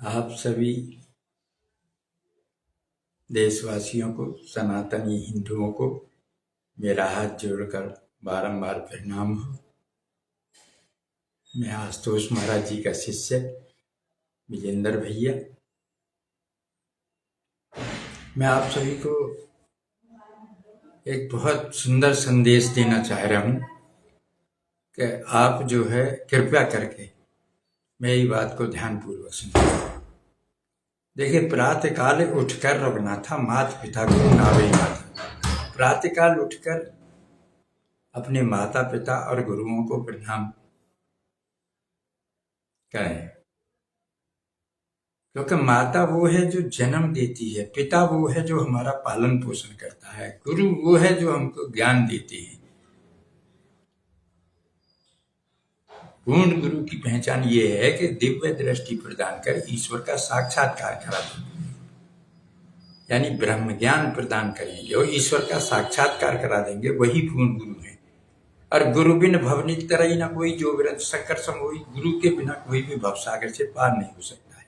आप सभी देशवासियों को, सनातनी हिंदुओं को मेरा हाथ जोड़कर बारंबार प्रणाम हो। मैं आशुतोष महाराज जी का शिष्य विजेंद्र भैया। मैं आप सभी को एक बहुत सुंदर संदेश देना चाह रहा हूँ कि आप जो है कृपया करके मेरी बात को ध्यानपूर्वक सुनिए। देखिए, प्रातःकाल उठकर रघुनाथा माता पिता को नावे माता। प्रातःकाल उठकर अपने माता पिता और गुरुओं को प्रणाम करें, क्योंकि माता वो है जो जन्म देती है, पिता वो है जो हमारा पालन पोषण करता है, गुरु वो है जो हमको ज्ञान देते हैं। पूर्ण गुरु की पहचान ये है कि दिव्य दृष्टि प्रदान कर ईश्वर का साक्षात्कार करा दें, यानी ब्रह्म ज्ञान प्रदान करें। जो ईश्वर का साक्षात्कार करा देंगे वही पूर्ण गुरु है। और गुरु बिन भवनीत तरई न कोई, जो विरत शंकर समोई। गुरु के बिना कोई भी भवसागर से पार नहीं हो सकता है।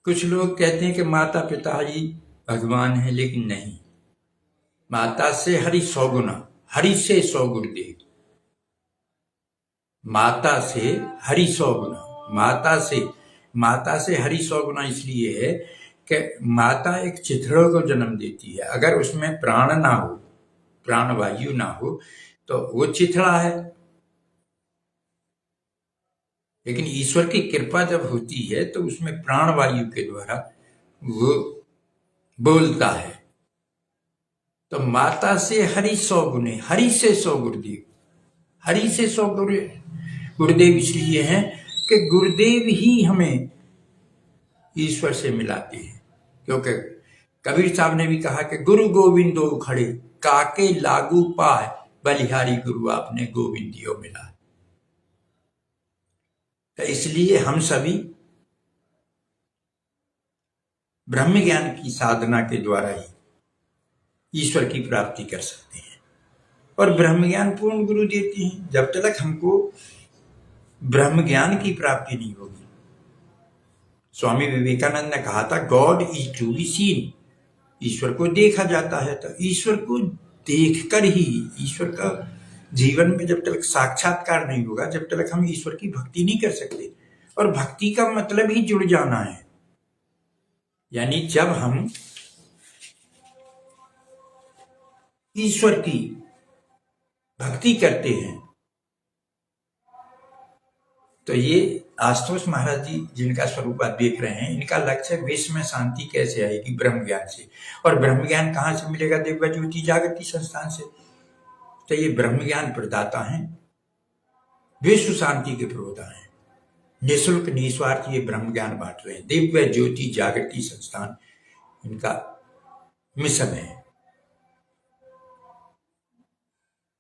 कुछ लोग कहते हैं कि माता पिता ही भगवान है, लेकिन नहीं। माता से हरि 100 गुना, हरि से 100 गुरुदेव। माता से हरि 100 गुना, माता से हरि 100 गुना इसलिए है कि माता एक चिथड़ों को जन्म देती है। अगर उसमें प्राण ना हो, प्राण वायु ना हो, तो वो चिथड़ा है। लेकिन ईश्वर की कृपा जब होती है तो उसमें प्राण वायु के द्वारा वो बोलता है। तो माता से हरि 100 गुने, हरि से 100 गुरुदेव। हरि से 100 गुरुदेव इसलिए हैं कि गुरुदेव ही हमें ईश्वर से मिलाते हैं। क्योंकि कबीर साहब ने भी कहा कि गुरु गोविंदो खड़े, काके लागू पाए, बलिहारी गुरु आपने गोविंदियो मिला। तो इसलिए हम सभी ब्रह्म ज्ञान की साधना के द्वारा ही ईश्वर की प्राप्ति कर सकते हैं। और ब्रह्म ज्ञान पूर्ण गुरु देते हैं। जब तक हमको ब्रह्म ज्ञान की प्राप्ति नहीं होगी, स्वामी विवेकानंद ने कहा था, God is to be seen. ईश्वर को देखा जाता है। तो ईश्वर को देखकर ही, ईश्वर का जीवन में जब तक साक्षात्कार नहीं होगा, जब तक हम ईश्वर की भक्ति नहीं कर सकते। और भक्ति का मतलब ही जुड़ जाना है। यानी जब हम ईश्वर की भक्ति करते हैं तो ये आशुतोष महाराज जी जिनका स्वरूप आप देख रहे हैं, इनका लक्ष्य है विश्व में शांति कैसे आएगी, ब्रह्म ज्ञान से। और ब्रह्म ज्ञान कहाँ से मिलेगा? दिव्य ज्योति जागृति संस्थान से। तो ये ब्रह्म ज्ञान प्रदाता हैं, विश्व शांति के प्रदाता हैं। निःशुल्क निस्वार्थ ये ब्रह्म ज्ञान बांट रहे हैं। दिव्य ज्योति जागृति संस्थान इनका मिशन है।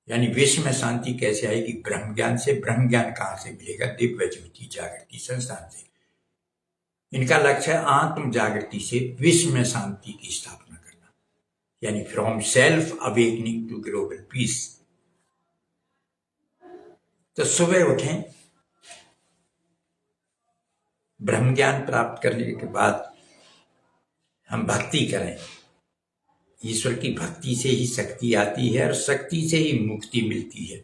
यानी विश्व में शांति कैसे आएगी? ब्रह्म ज्ञान से। ब्रह्म ज्ञान कहाँ से मिलेगा? दिव्य ज्योति जागृति संस्थान से। इनका लक्ष्य है आत्म जागृति से विश्व में शांति की स्थापना करना, यानी from self awakening to global peace. तो सुबह उठें, ब्रह्म ज्ञान प्राप्त करने के बाद हम भक्ति करें। ईश्वर की भक्ति से ही शक्ति आती है और शक्ति से ही मुक्ति मिलती है।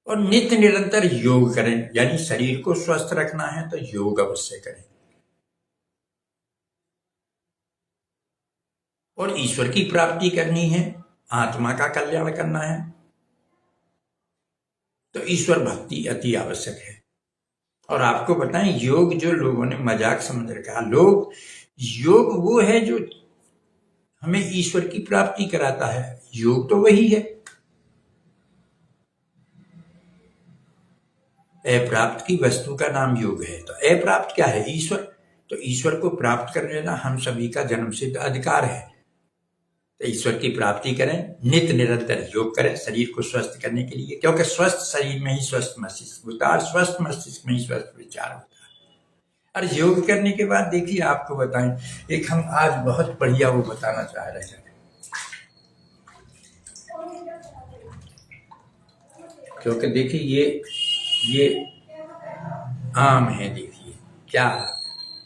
और नित्य निरंतर योग करें, यानी शरीर को स्वस्थ रखना है तो योग अवश्य करें। और ईश्वर की प्राप्ति करनी है, आत्मा का कल्याण करना है, तो ईश्वर भक्ति अति आवश्यक है। और आपको बताएं, योग जो लोगों ने मजाक समझ रखा, लोग योग वो है जो हमें ईश्वर की प्राप्ति कराता है। योग तो वही है। अप्राप्त की वस्तु का नाम योग है। तो अप्राप्त क्या है? ईश्वर। तो ईश्वर को प्राप्त कर लेना हम सभी का जन्मसिद्ध अधिकार है। तो ईश्वर की प्राप्ति करें, नित्य निरंतर योग करें शरीर को स्वस्थ करने के लिए, क्योंकि स्वस्थ शरीर में ही स्वस्थ मस्तिष्क होता है, स्वस्थ मस्तिष्क में ही स्वस्थ विचार होता है। और योग करने के बाद देखिए, आपको बताएं, एक हम आज बहुत बढ़िया वो बताना चाह रहे हैं, क्योंकि देखिए ये ये आम है, देखिए क्या,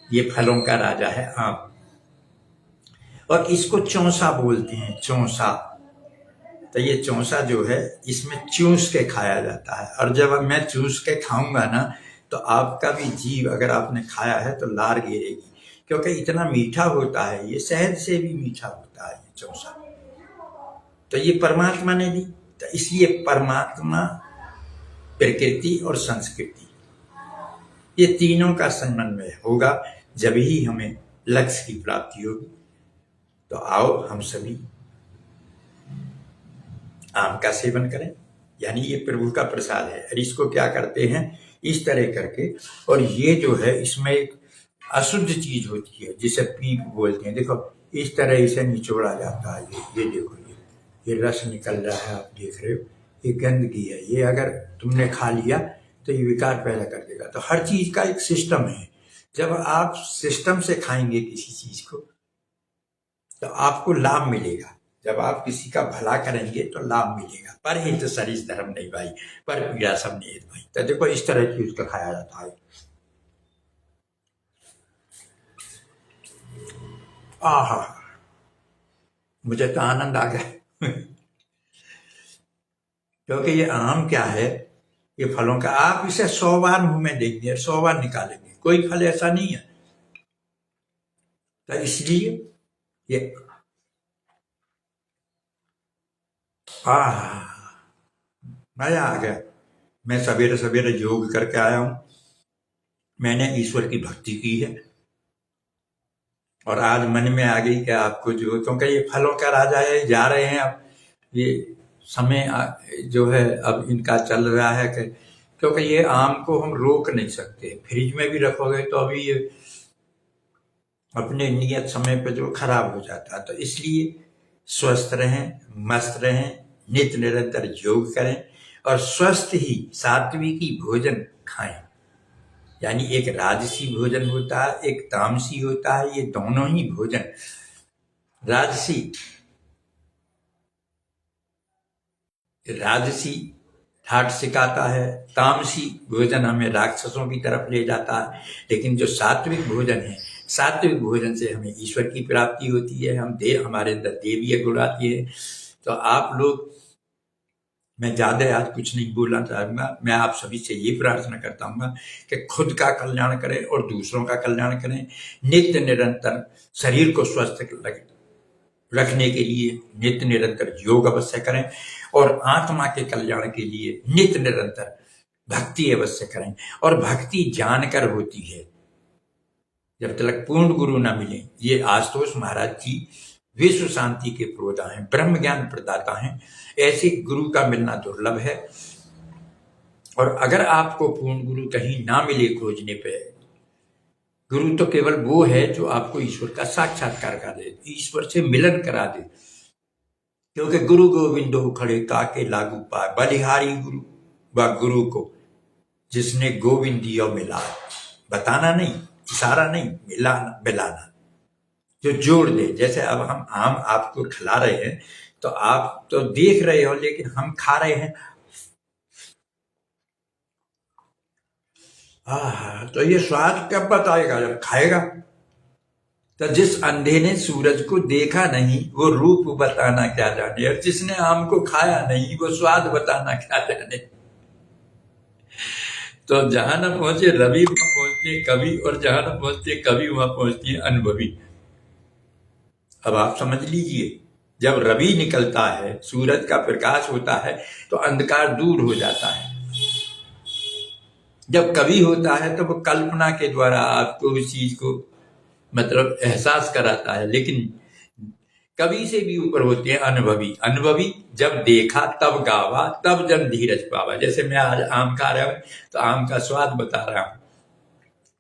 ये फलों का राजा है आम। और इसको चौसा बोलते हैं, चौसा। तो ये चौसा जो है, इसमें चूस के खाया जाता है। और जब मैं चूस के खाऊंगा ना, तो आपका भी जीव, अगर आपने खाया है तो लार गिरेगी, क्योंकि इतना मीठा होता है, ये शहद से भी मीठा होता है ये चौसा। तो ये परमात्मा ने दी। तो इसलिए परमात्मा, प्रकृति और संस्कृति, ये तीनों का समन्वय होगा, जब ही हमें लक्ष्य की प्राप्ति होगी। तो आओ हम सभी आम का सेवन करें, यानी ये प्रभु का प्रसाद है। और इसको क्या करते हैं, इस तरह करके, और ये जो है इसमें एक अशुद्ध चीज होती है जिसे पीप बोलते हैं। देखो इस तरह इसे निचोड़ा जाता है, ये देखो, ये रस निकल रहा है, आप देख रहे हो, ये गंदगी है। ये अगर तुमने खा लिया तो ये विकार पैदा कर देगा। तो हर चीज का एक सिस्टम है। जब आप सिस्टम से खाएंगे किसी चीज को, तो आपको लाभ मिलेगा। जब आप किसी का भला करेंगे तो लाभ मिलेगा। पर हित सरिस धर्म नहीं भाई, पर पीड़ा सब निहित भाई। तो देखो इस तरह की उसका खाया जाता है। आहा, मुझे तो आनंद आ गया। क्योंकि ये आम क्या है, ये फलों का, आप इसे 100 बार मुंह में देंगे, 100 बार निकालेंगे, कोई फल ऐसा नहीं है। तो इसलिए ये मजा आ गया। मैं सवेरे सवेरे योग करके आया हूं, मैंने ईश्वर की भक्ति की है, और आज मन में आ गई कि आपको जो, क्योंकि ये फलों का राजा है, जा रहे हैं अब, ये समय जो है अब इनका चल रहा है कि, क्योंकि ये आम को हम रोक नहीं सकते, फ्रिज में भी रखोगे तो अभी ये अपने नियत समय पर जो खराब हो जाता है। तो इसलिए स्वस्थ रहें, मस्त रहें, नित्य निरंतर योग करें, और स्वस्थ ही सात्विकी भोजन खाएं। यानी एक राजसी भोजन होता है, एक तामसी होता है, ये दोनों ही भोजन, राजसी ठाट सिखाता है, तामसी भोजन हमें राक्षसों की तरफ ले जाता है। लेकिन जो सात्विक भोजन है, सात्विक भोजन से हमें ईश्वर की प्राप्ति होती है, हमारे अंदर देवीय गुण आती है। तो आप लोग, मैं ज्यादा आज कुछ नहीं बोलना चाहूंगा, मैं आप सभी से ये प्रार्थना करता हूँ कि खुद का कल्याण करें और दूसरों का कल्याण करें। नित्य निरंतर शरीर को स्वस्थ रखने के लिए नित्य निरंतर योग अवश्य करें, और आत्मा के कल्याण के लिए नित्य निरंतर भक्ति अवश्य करें। और भक्ति जानकर होती है, जब तक पूर्ण गुरु ना मिले। ये आशुतोष महाराज जी विश्व शांति के प्रोदा हैं, ब्रह्म ज्ञान प्रदाता हैं। ऐसे गुरु का मिलना दुर्लभ है। और अगर आपको पूर्ण गुरु कहीं ना मिले खोजने पे, गुरु तो केवल वो है जो आपको ईश्वर का साक्षात्कार करा दे, ईश्वर से मिलन करा दे। क्योंकि गुरु गोविंदो खड़े काके लागू पाए, बलिहारी गुरु व गुरु को जिसने गोविंद दियो मिला। बताना नहीं, इशारा नहीं, मिलाना, जो जोड़ दे। जैसे अब हम आम आपको खिला रहे हैं, तो आप तो देख रहे हो, लेकिन हम खा रहे हैं। तो ये स्वाद कब बताएगा, जब खाएगा। तो जिस अंधे ने सूरज को देखा नहीं, वो रूप बताना क्या जाने, और जिसने आम को खाया नहीं, वो स्वाद बताना क्या जाने। तो जहां न पहुंचे रवि, वहां पहुंचते कवि, और जहां न पहुंचते कवि, वहां पहुंचती है अनुभवी। अब आप समझ लीजिए, जब रवि निकलता है, सूरज का प्रकाश होता है, तो अंधकार दूर हो जाता है। जब कवि होता है तो वो कल्पना के द्वारा आपको उस चीज को मतलब एहसास कराता है। लेकिन कवि से भी ऊपर होते हैं अनुभवी। अनुभवी जब देखा तब गावा, तब जब धीरज पावा। जैसे मैं आज आम खा रहा हूं, तो आम का स्वाद बता रहा हूं,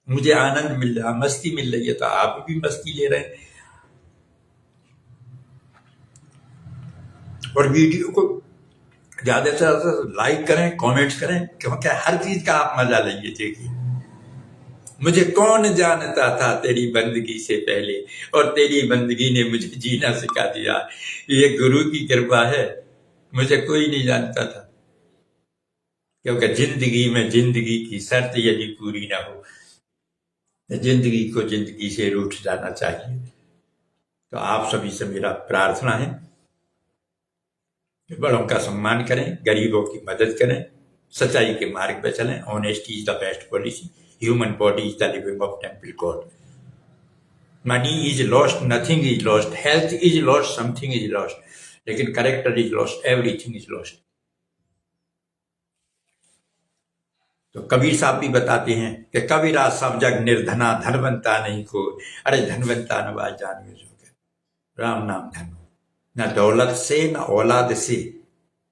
मुझे आनंद मिल रहा, मस्ती मिल रही है, तो आप भी मस्ती ले रहे हैं। और वीडियो को ज्यादा से ज्यादा लाइक करें, कमेंट्स करें, क्योंकि हर चीज का आप मजा लेंगे। देखिए, मुझे कौन जानता था तेरी बंदगी से पहले, और तेरी बंदगी ने मुझे जीना सिखा दिया। ये गुरु की कृपा है, मुझे कोई नहीं जानता था। क्योंकि जिंदगी में जिंदगी की शर्त यदि पूरी ना हो तो जिंदगी को जिंदगी से रूठ जाना चाहिए। तो आप सभी से मेरा प्रार्थना है कि बड़ों का सम्मान करें, गरीबों की मदद करें, सच्चाई के मार्ग पर चलें। Honesty is the best policy, human body is the living of temple God. Money is lost, nothing is lost, health is lost, something is lost, लेकिन character is lost, everything is lost. तो कबीर साहब भी बताते हैं कि कबीरा सब जग निर्धना, धनवंता नहीं को। अरे धनवंता नवाज जानियो जो के राम नाम धन, न दौलत से, न औलाद से,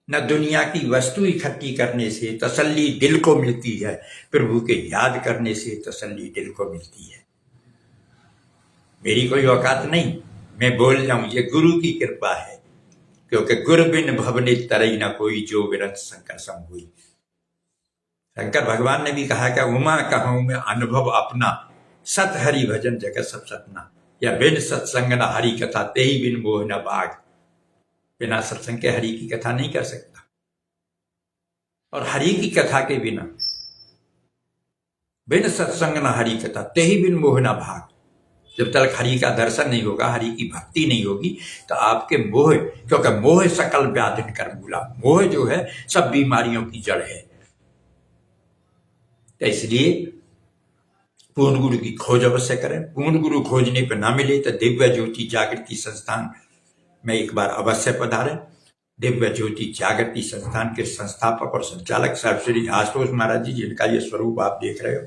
न दुनिया की वस्तु इकट्ठी करने से तसल्ली दिल को मिलती है, प्रभु के याद करने से तसल्ली दिल को मिलती है। मेरी कोई औकात नहीं, मैं बोल जाऊं, ये गुरु की कृपा है, क्योंकि गुरु बिन भवने तरई न कोई, जो विरत शंकर सम हुई। शंकर भगवान ने भी कहा कि उमा कहूं मैं अनुभव अपना, सत हरि भजन जगत सब सपना, या बिन सत्संग न हरि कथा, ते ही बिन मोह न बाग। बिना सत्संग के हरि की कथा नहीं कर सकता, और हरि की कथा के बिना, बिन सत्संग न हरि कथा, ते ही बिन मोह न भाग। जब तक हरि का दर्शन नहीं होगा, हरि की भक्ति नहीं होगी, तो आपके मोह, क्योंकि मोह सकल व्याधिन कर मूला, मोह जो है सब बीमारियों की जड़ है। तो इसलिए पूर्ण गुरु की खोज अवश्य करें। पूर्ण गुरु खोजने पर ना मिले तो दिव्य ज्योति जागृति संस्थान में एक बार अवश्य पधारें। दिव्य ज्योति जागृति संस्थान के संस्थापक और संचालक साहब श्री आशुतोष महाराज जी, जिनका ये स्वरूप आप देख रहे हो,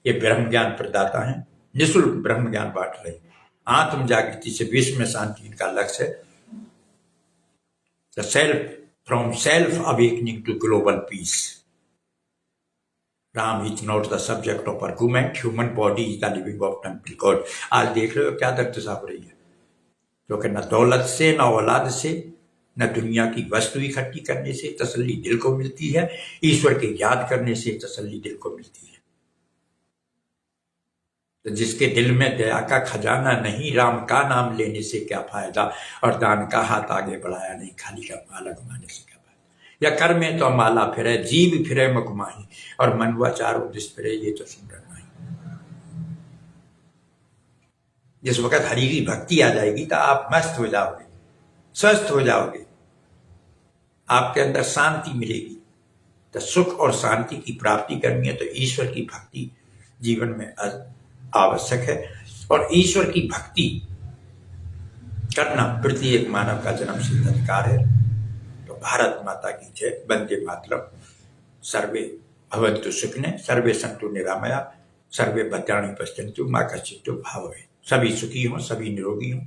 ये ब्रह्म ज्ञान प्रदाता है, निःशुल्क ब्रह्म ज्ञान बांट रहे। आत्म जागृति से विश्व में शांति इनका लक्ष्य है। The self, from self awakening to global peace. Ram is not the subject of argument, human body is the living of temple God. आज देख रहे हो क्या दर्दशा हो रही है, क्योंकि न दौलत से, न औलाद से, न दुनिया की वस्तु इकट्ठी करने से तसल्ली दिल को मिलती है, ईश्वर के याद करने से तसल्ली दिल को मिलती है। तो जिसके दिल में दया का खजाना नहीं, राम का नाम लेने से क्या फायदा, और दान का हाथ आगे बढ़ाया नहीं, खाली का माला घुमाने से क्या फायदा। या कर में तो माला फिरे, जीव फिरे मकुमाही, और मनवा चारों दिस फिरे, ये तो सुमरन माही। जिस वक्त हरि की भक्ति आ जाएगी तो आप मस्त हो जाओगे, स्वस्थ हो जाओगे, आपके अंदर शांति मिलेगी। तो सुख और शांति की प्राप्ति करनी है तो ईश्वर की भक्ति जीवन में आवश्यक है, और ईश्वर की भक्ति करना प्रत्येक मानव का जन्म सिद्ध अधिकार है। तो भारत माता की जय, वंदे मातरम। सर्वे भवन्तु सुखिनः, सर्वे सन्तु निरामया, सर्वे भद्राणि पश्यन्तु मा कश्चित् भावयेत्। सभी सुखी हों, सभी निरोगी हों,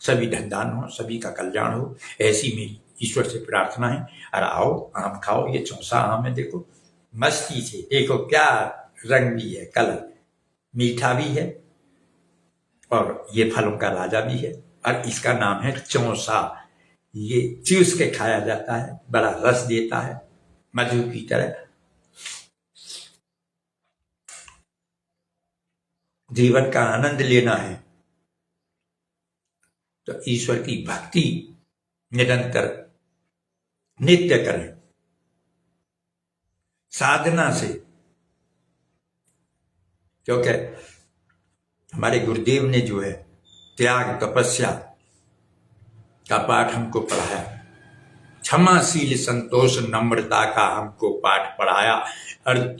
सभी धनदान हों, सभी का कल्याण हो, ऐसी मेरी ईश्वर से प्रार्थना है। और आओ आम खाओ, ये चौसा आम है, देखो मस्ती से, देखो क्या रंग भी है, कलर मीठा भी है, और ये फलों का राजा भी है, और इसका नाम है चौसा। ये चूस के खाया जाता है, बड़ा रस देता है, मधु की तरह। जीवन का आनंद लेना है तो ईश्वर की भक्ति निरंतर नित्य करें, साधना से। क्योंकि हमारे गुरुदेव ने जो है त्याग तपस्या का पाठ हमको पढ़ाया, क्षमाशील संतोष नम्रता का हमको पाठ पढ़ाया, और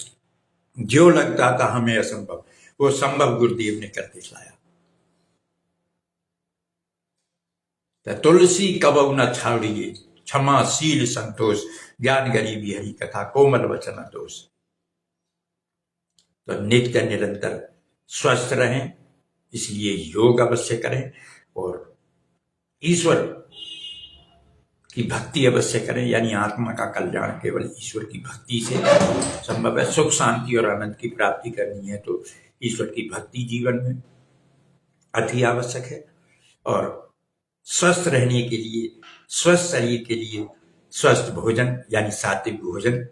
जो लगता था हमें असंभव, वो संभव गुरुदेव ने कर दिखलाया। तुलसी कबहु न छाड़िए, क्षमाशील संतोष, ज्ञान गरीबी हरि कथा, कोमल वचन दोष। तो नित्य निरंतर स्वस्थ रहें, इसलिए योग अवश्य करें, और ईश्वर की भक्ति अवश्य करें। यानी आत्मा का कल्याण केवल ईश्वर की भक्ति से संभव है। सुख शांति और आनंद की प्राप्ति करनी है तो ईश्वर की भक्ति जीवन में अति आवश्यक है। और स्वस्थ रहने के लिए, स्वस्थ शरीर के लिए स्वस्थ भोजन यानी सात्विक भोजन,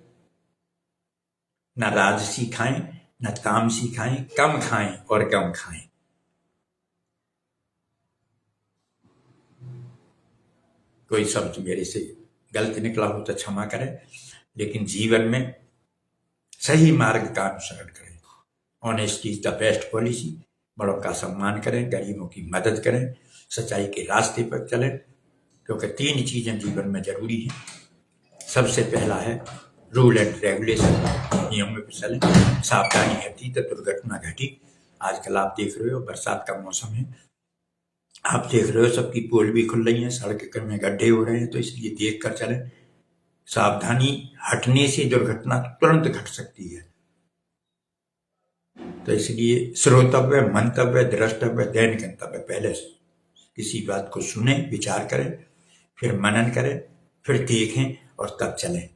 न राजसी खाएं न तामसी खाएं, कम खाएं और कम खाएं। कोई शब्द मेरे से गलत निकला हो तो क्षमा करें, लेकिन जीवन में सही मार्ग का अनुसरण करें। Honesty is the best policy. बड़ों का सम्मान करें, गरीबों की मदद करें, सच्चाई के रास्ते पर चलें, क्योंकि 3 चीजें जीवन में जरूरी हैं। सबसे पहला है रूल एंड रेगुलेशन, नियमों पर चलें। सावधानी हटी तो दुर्घटना घटी। आजकल आप देख रहे हो बरसात का मौसम है, आप देख रहे हो सबकी पोल भी खुल रही है, सड़क में गड्ढे हो रहे हैं, तो इसलिए देख कर चलें। सावधानी हटने से दुर्घटना तुरंत घट सकती है। तो इसलिए श्रोतव्य, मंतव्य, द्रष्टव्य, दैन गंतव्य, पहले किसी बात को सुने, विचार करें, फिर मनन करें, फिर देखें और तब चलें।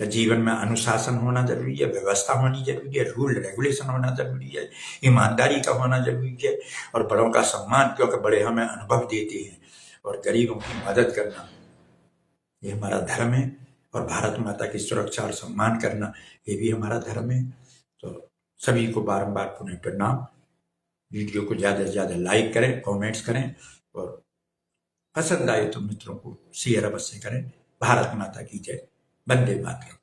तो जीवन में अनुशासन होना जरूरी है, व्यवस्था होनी जरूरी है, रूल रेगुलेशन होना जरूरी है, ईमानदारी का होना जरूरी है, और बड़ों का सम्मान, क्योंकि बड़े हमें अनुभव देते हैं, और गरीबों की मदद करना ये हमारा धर्म है, और भारत माता की सुरक्षा और सम्मान करना ये भी हमारा धर्म है। तो सभी को बारंबार पुनः प्रणाम। वीडियो को ज़्यादा से ज़्यादा लाइक करें, कमेंट्स करें, और पसंद आए तो मित्रों को शेयर अवश्य करें। भारत माता की जय, वंदे मातरम।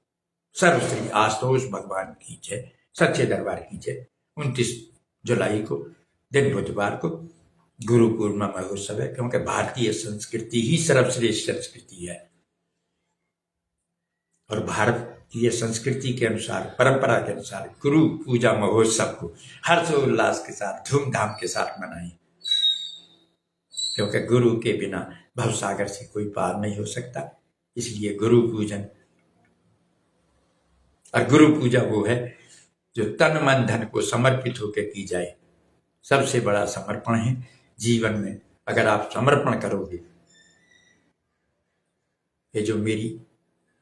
सर्वश्री आशुतोष भगवान की जय, सच्चे दरबार की जय। 29 जुलाई को दिन बुधवार को गुरु पूर्णिमा महोत्सव है, क्योंकि भारतीय संस्कृति ही सर्वश्रेष्ठ संस्कृति है, और भारतीय संस्कृति के अनुसार, परंपरा के अनुसार गुरु पूजा महोत्सव को हर्षोल्लास के साथ, धूमधाम के साथ मनाएं, क्योंकि गुरु के बिना भवसागर से कोई पार नहीं हो सकता। इसलिए गुरु पूजन और गुरु पूजा वो है जो तन मन धन को समर्पित होकर की जाए। सबसे बड़ा समर्पण है जीवन में। अगर आप समर्पण करोगे, ये जो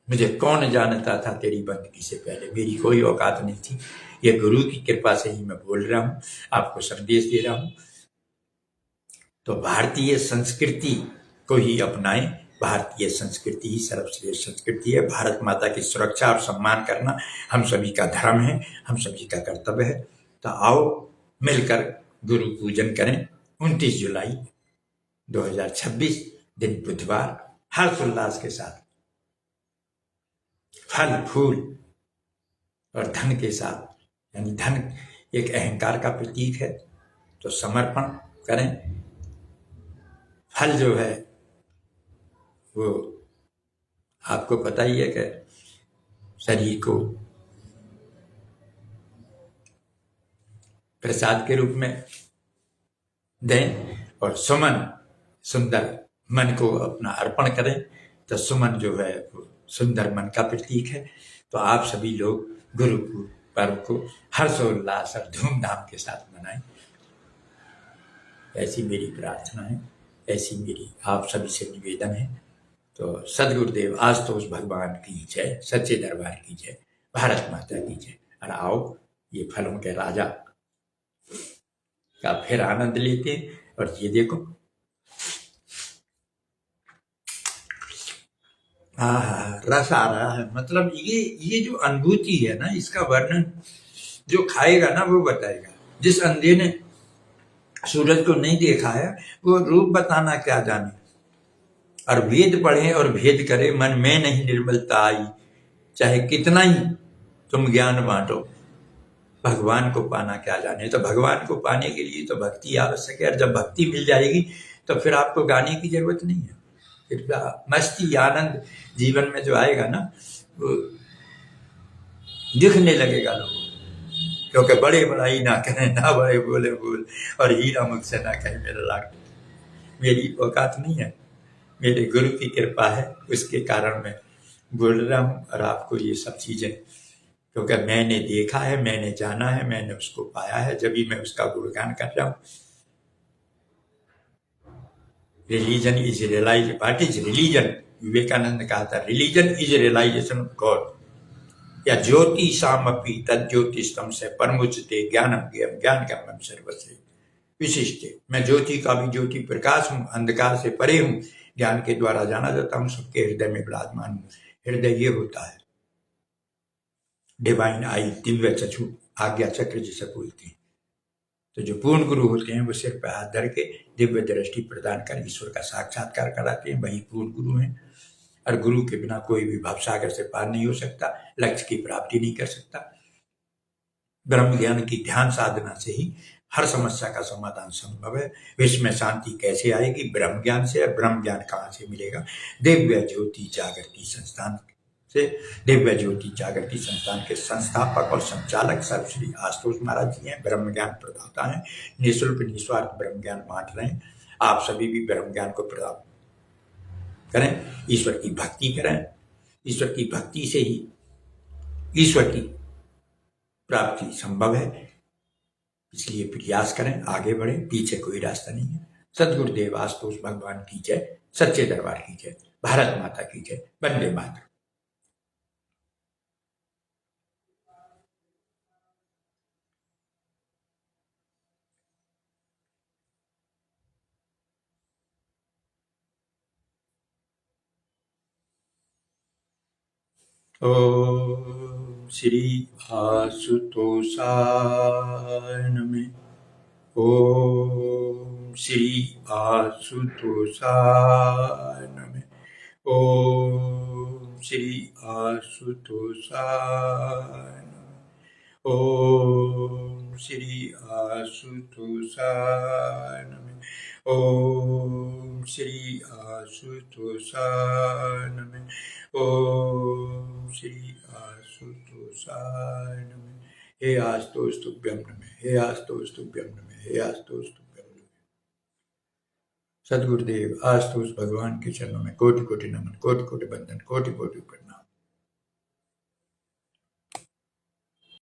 मुझे कौन जानता था तेरी बंदगी से पहले, मेरी कोई औकात नहीं थी, ये गुरु की कृपा से ही मैं बोल रहा हूं, आपको संदेश दे रहा हूं। तो भारतीय संस्कृति को ही अपनाएं। भारतीय संस्कृति ही सर्वश्रेष्ठ संस्कृति है। भारत माता की सुरक्षा और सम्मान करना हम सभी का धर्म है, हम सभी का कर्तव्य है। तो आओ मिलकर गुरु पूजन करें। 29 जुलाई 2026 दिन बुधवार, हर्षोल्लास के साथ, फल फूल और धन के साथ। यानी धन एक अहंकार का प्रतीक है, तो समर्पण करें। फल जो है वो आपको पता ही है कि शरीर को प्रसाद के रूप में दें, और सुमन, सुंदर मन को अपना अर्पण करें। तो सुमन जो है वो सुंदर मन का प्रतीक है। तो आप सभी लोग गुरु पर्व को हर्षोल्लास और धूमधाम के साथ मनाएं, ऐसी मेरी प्रार्थना है, ऐसी मेरी आप सभी से निवेदन है। तो सदगुरुदेव आशुतोष भगवान की जय, सच्चे दरबार की जय, भारत माता की जय। और आओ ये फलों के राजा का फिर आनंद लेते हैं। और ये देखो, रस आ रहा है। मतलब ये जो अनुभूति है ना, इसका वर्णन जो खाएगा ना वो बताएगा। जिस अंधे ने सूरज को नहीं देखा है वो रूप बताना क्या जाने। और वेद पढ़े और भेद करे, मन में नहीं निर्मलता आई। चाहे कितना ही तुम ज्ञान बांटो, भगवान को पाना क्या जाने। तो भगवान को पाने के लिए तो भक्ति आवश्यक है। और जब भक्ति मिल जाएगी तो फिर आपको गाने की जरूरत नहीं है। फिर मस्ती, आनंद जीवन में जो आएगा ना, वो दिखने लगेगा लोगों को। क्योंकि बड़े बड़ाई ना करें, ना बड़े बोले बोल, और हीरा मुझसे ना कहे मेरा लाख। मेरी औकात नहीं है, मेरे गुरु की कृपा है, उसके कारण मैं बोल रहा हूँ। और आपको ये सब चीजें, क्योंकि मैंने देखा है, मैंने जाना है, मैंने उसको पाया है, जब भी मैं उसका गुणगान कर रहा हूँ। Religion is realise, what is religion? Vivekananda कहा था, religion is realisation of God. या ज्योति सामपि तज्ज्योतिषम से परमुच्यते ज्ञानम ज्ञेयम ज्ञान कर्मम सर्वस्य विशिष्ट। मैं ज्योति का भी ज्योति प्रकाश हूँ, अंधकार से परे हूँ, ज्ञान के द्वारा जाना जाता हूँ, सबके हृदय में विराजमान हूँ। हृदय ये होता है डिवाइन आई, दिव्य चक्षु, आज्ञा चक्र जिसे बोलते हैं। तो जो पूर्ण गुरु होते हैं वो सिर पर हाथ धर के दिव्य दृष्टि प्रदान कर ईश्वर का साक्षात्कार कराते हैं, वही पूर्ण गुरु हैं। और गुरु के बिना कोई भी भवसागर से पार नहीं हो सकता, लक्ष्य की प्राप्ति नहीं कर सकता। ब्रह्म ज्ञान की ध्यान साधना से ही हर समस्या का समाधान संभव है। विश्व में शांति कैसे आएगी? ब्रह्म ज्ञान से। ब्रह्म ज्ञान कहाँ से मिलेगा? दिव्य ज्योति जागृति संस्थान से। दिव्य ज्योति जागृति संस्थान के संस्थापक और संचालक सर्वश्री आशुतोष महाराज जी हैं, ब्रह्म ज्ञान प्रदाता हैं, निःशुल्क निस्वार्थ ब्रह्म ज्ञान बांट रहे हैं। आप सभी भी ब्रह्म ज्ञान को प्राप्त करें, ईश्वर की भक्ति करें। ईश्वर की भक्ति से ही ईश्वर की प्राप्ति संभव है, इसलिए प्रयास करें, आगे बढ़े, पीछे कोई रास्ता नहीं है। सदगुरुदेव आशुतोष भगवान की जय, सच्चे दरबार की जय, भारत माता की जय, वंदे मातरम। ओम श्री आशुतोषाय नमः। ओम श्री आशुतोषाय नमः। ओम श्री आशुतोषाय नमः। ओम श्री आशुतोषाय नमः। ओम श्री आशुतोषाय नमः। ओम श्री आशुतोषाय नमः। हे आशुतोष तुभ्यं नमः, हे आशुतोष तुभ्यं नमः, हे आशुतोष तुभ्यं नमः। सदगुरुदेव आशुतोष भगवान के चरणों में कोटि कोटि नमन, कोटि कोटि बंदन, कोटि कोटि